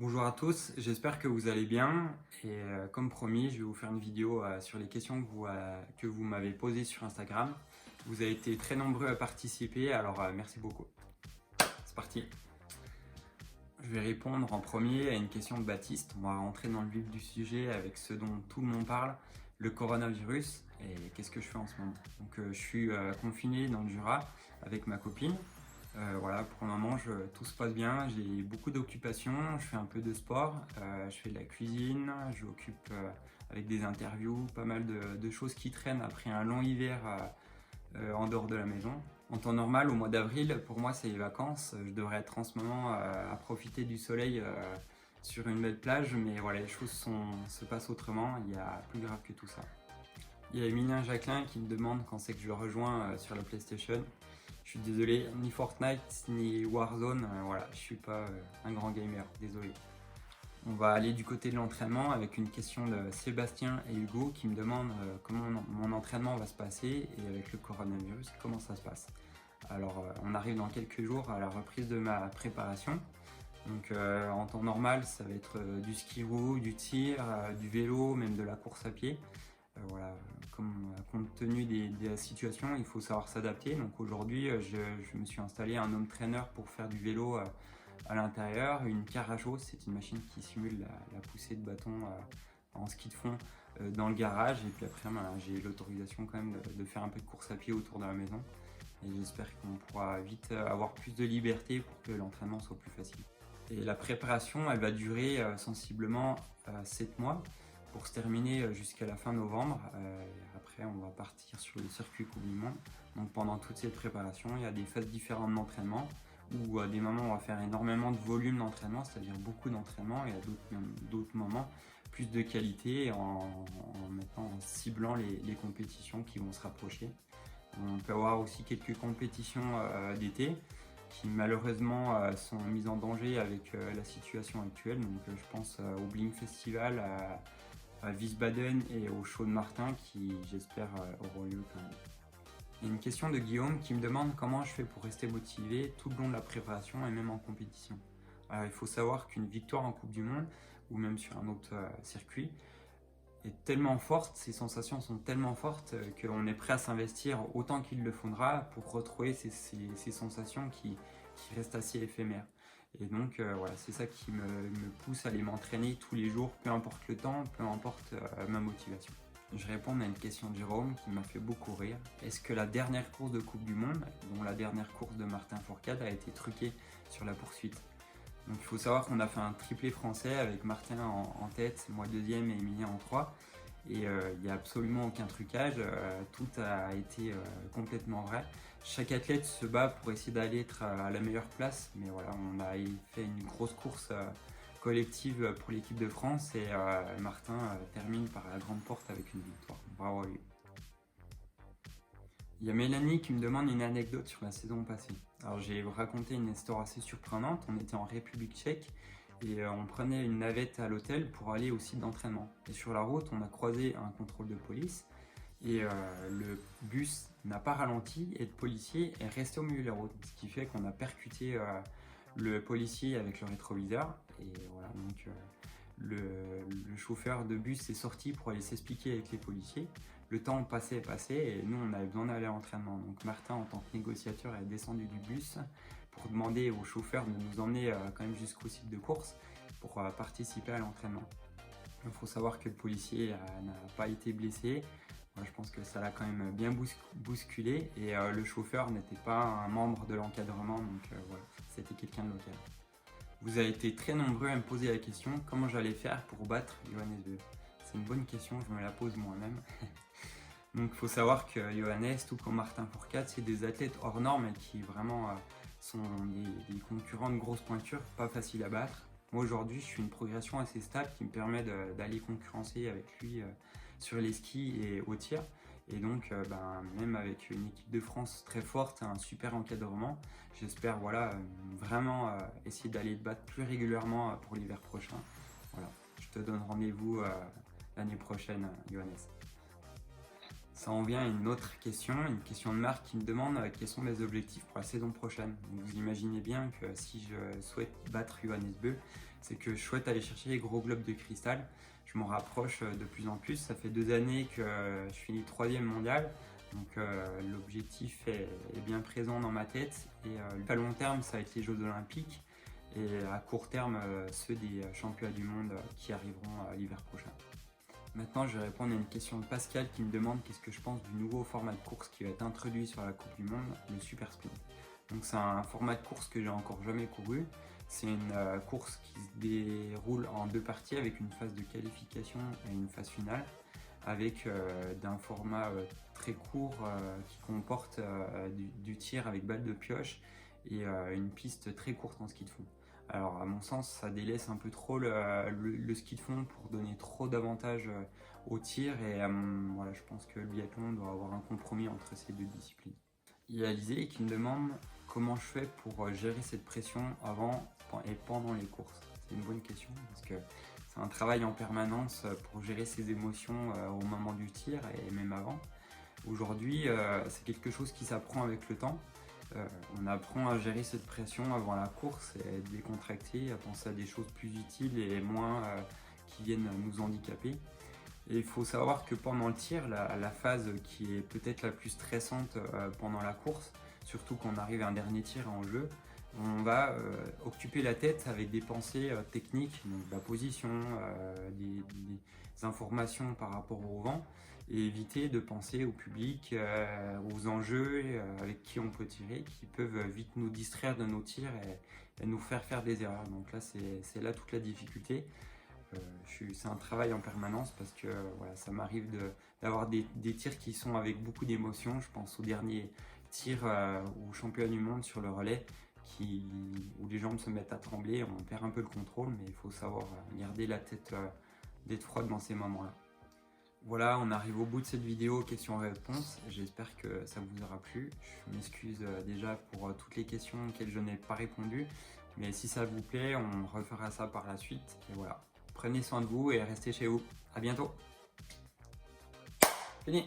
Bonjour à tous, j'espère que vous allez bien et comme promis, je vais vous faire une vidéo sur les questions que vous m'avez posées sur Instagram. Vous avez été très nombreux à participer, alors merci beaucoup. C'est parti. Je vais répondre en premier à une question de Baptiste. On va rentrer dans le vif du sujet avec ce dont tout le monde parle, le coronavirus et qu'est-ce que je fais en ce moment. Donc je suis confiné dans le Jura avec ma copine. Voilà, pour le moment, tout se passe bien. J'ai beaucoup d'occupations. Je fais un peu de sport. Je fais de la cuisine. Je m'occupe avec des interviews, pas mal de choses qui traînent après un long hiver en dehors de la maison. En temps normal, au mois d'avril, pour moi, c'est les vacances. Je devrais être en ce moment à profiter du soleil sur une belle plage, mais voilà, les choses se passent autrement. Il y a plus grave que tout ça. Il y a Emilien Jacquelin qui me demande quand c'est que je le rejoins sur la PlayStation. Je suis désolé, ni Fortnite ni Warzone, voilà, je suis pas un grand gamer, désolé. On va aller du côté de l'entraînement avec une question de Sébastien et Hugo qui me demandent comment mon entraînement va se passer et avec le coronavirus, comment ça se passe. Alors, on arrive dans quelques jours à la reprise de ma préparation. Donc, en temps normal, ça va être du ski roue, du tir, du vélo, même de la course à pied. Voilà, compte tenu de la situation, il faut savoir s'adapter. Donc aujourd'hui, je me suis installé un home trainer pour faire du vélo à l'intérieur. Une Carajo, c'est une machine qui simule la poussée de bâton en ski de fond dans le garage. Et puis après, j'ai l'autorisation quand même de faire un peu de course à pied autour de la maison. Et j'espère qu'on pourra vite avoir plus de liberté pour que l'entraînement soit plus facile. Et la préparation, elle va durer sensiblement 7 mois pour se terminer jusqu'à la fin novembre. Après, on va partir sur le circuit Coupe du Monde. Donc pendant toute cette préparation, il y a des phases différentes d'entraînement où à des moments on va faire énormément de volume d'entraînement, c'est-à-dire beaucoup d'entraînement, et à d'autres moments plus de qualité en ciblant les compétitions qui vont se rapprocher. On peut avoir aussi quelques compétitions d'été qui malheureusement sont mises en danger avec la situation actuelle. Donc je pense au Bling Festival, à Wiesbaden et au show de Martin qui j'espère auront lieu quand même. Il y a une question de Guillaume qui me demande comment je fais pour rester motivé tout le long de la préparation et même en compétition. Alors il faut savoir qu'une victoire en Coupe du Monde ou même sur un autre circuit est tellement forte, ces sensations sont tellement fortes qu'on est prêt à s'investir autant qu'il le faudra pour retrouver ces sensations qui restent assez éphémères. Et donc voilà, c'est ça qui me pousse à aller m'entraîner tous les jours, peu importe le temps, peu importe ma motivation. Je réponds à une question de Jérôme qui m'a fait beaucoup rire. Est-ce que la dernière course de Coupe du Monde, dont la dernière course de Martin Fourcade, a été truquée sur la poursuite? Donc il faut savoir qu'on a fait un triplé français avec Martin en tête, moi deuxième et Emilien en 3. Et il n'y a absolument aucun trucage, tout a été complètement vrai. Chaque athlète se bat pour essayer d'aller être à la meilleure place, mais voilà, on a fait une grosse course collective pour l'équipe de France et Martin termine par la grande porte avec une victoire. Bravo à lui. Il y a Mélanie qui me demande une anecdote sur la saison passée. Alors j'ai raconté une histoire assez surprenante. On était en République tchèque et on prenait une navette à l'hôtel pour aller au site d'entraînement. Et sur la route, on a croisé un contrôle de police et le bus n'a pas ralenti et le policier est resté au milieu de la route. Ce qui fait qu'on a percuté le policier avec le rétroviseur. Et voilà, donc le chauffeur de bus est sorti pour aller s'expliquer avec les policiers. Le temps passait et nous on avait besoin d'aller à l'entraînement. Donc Martin en tant que négociateur est descendu du bus pour demander au chauffeur de nous emmener quand même jusqu'au site de course pour participer à l'entraînement. Il faut savoir que le policier n'a pas été blessé. Moi, je pense que ça l'a quand même bien bousculé et le chauffeur n'était pas un membre de l'encadrement, donc voilà, c'était quelqu'un de local. Vous avez été très nombreux à me poser la question comment j'allais faire pour battre Johannes Beu. C'est une bonne question, je me la pose moi-même. Donc il faut savoir que Johannes, tout comme Martin Fourcade, c'est des athlètes hors normes qui vraiment sont des concurrents de grosse pointure, pas faciles à battre. Moi aujourd'hui, je suis une progression assez stable qui me permet d'aller concurrencer avec lui sur les skis et au tir. Et donc, même avec une équipe de France très forte, un super encadrement, j'espère voilà, vraiment essayer d'aller te battre plus régulièrement pour l'hiver prochain. Voilà, je te donne rendez-vous l'année prochaine, Johannes. Ça en vient à une autre question, une question de Marc qui me demande quels sont mes objectifs pour la saison prochaine. Donc, vous imaginez bien que si je souhaite battre Johannes Beu, c'est que je souhaite aller chercher les gros globes de cristal. Je m'en rapproche de plus en plus. Ça fait 2 années que je finis 3e mondial. Donc l'objectif est bien présent dans ma tête. Et à long terme, ça va être les Jeux Olympiques. Et à court terme, ceux des championnats du monde qui arriveront l'hiver prochain. Maintenant, je vais répondre à une question de Pascal qui me demande qu'est-ce que je pense du nouveau format de course qui va être introduit sur la Coupe du Monde, le Super Sprint. Donc c'est un format de course que j'ai encore jamais couru. C'est une course qui se déroule en 2 parties avec une phase de qualification et une phase finale, avec d'un format très court qui comporte du tir avec balle de pioche et une piste très courte en ski de fond. Alors à mon sens, ça délaisse un peu trop le ski de fond pour donner trop d'avantages au tir et voilà, je pense que le biathlon doit avoir un compromis entre ces 2 disciplines. Il y a Alizé qui me demande comment je fais pour gérer cette pression avant et pendant les courses. C'est une bonne question parce que c'est un travail en permanence pour gérer ses émotions au moment du tir et même avant. Aujourd'hui, c'est quelque chose qui s'apprend avec le temps. On apprend à gérer cette pression avant la course et à être décontracté, à penser à des choses plus utiles et moins qui viennent nous handicaper. Et il faut savoir que pendant le tir, la phase qui est peut-être la plus stressante pendant la course, surtout quand on arrive à un dernier tir en jeu, on va occuper la tête avec des pensées techniques, donc la position, des informations par rapport au vent, et éviter de penser au public, aux enjeux avec qui on peut tirer, qui peuvent vite nous distraire de nos tirs et nous faire des erreurs. Donc là, c'est là toute la difficulté. C'est un travail en permanence parce que voilà, ça m'arrive d'avoir des tirs qui sont avec beaucoup d'émotion. Je pense au dernier tir au championnat du monde sur le relais où les jambes se mettent à trembler, on perd un peu le contrôle, mais il faut savoir garder la tête froide dans ces moments-là. Voilà, on arrive au bout de cette vidéo questions-réponses. J'espère que ça vous aura plu. Je m'excuse déjà pour toutes les questions auxquelles je n'ai pas répondu, mais si ça vous plaît, on refera ça par la suite. Et voilà. Prenez soin de vous et restez chez vous. À bientôt. Fini.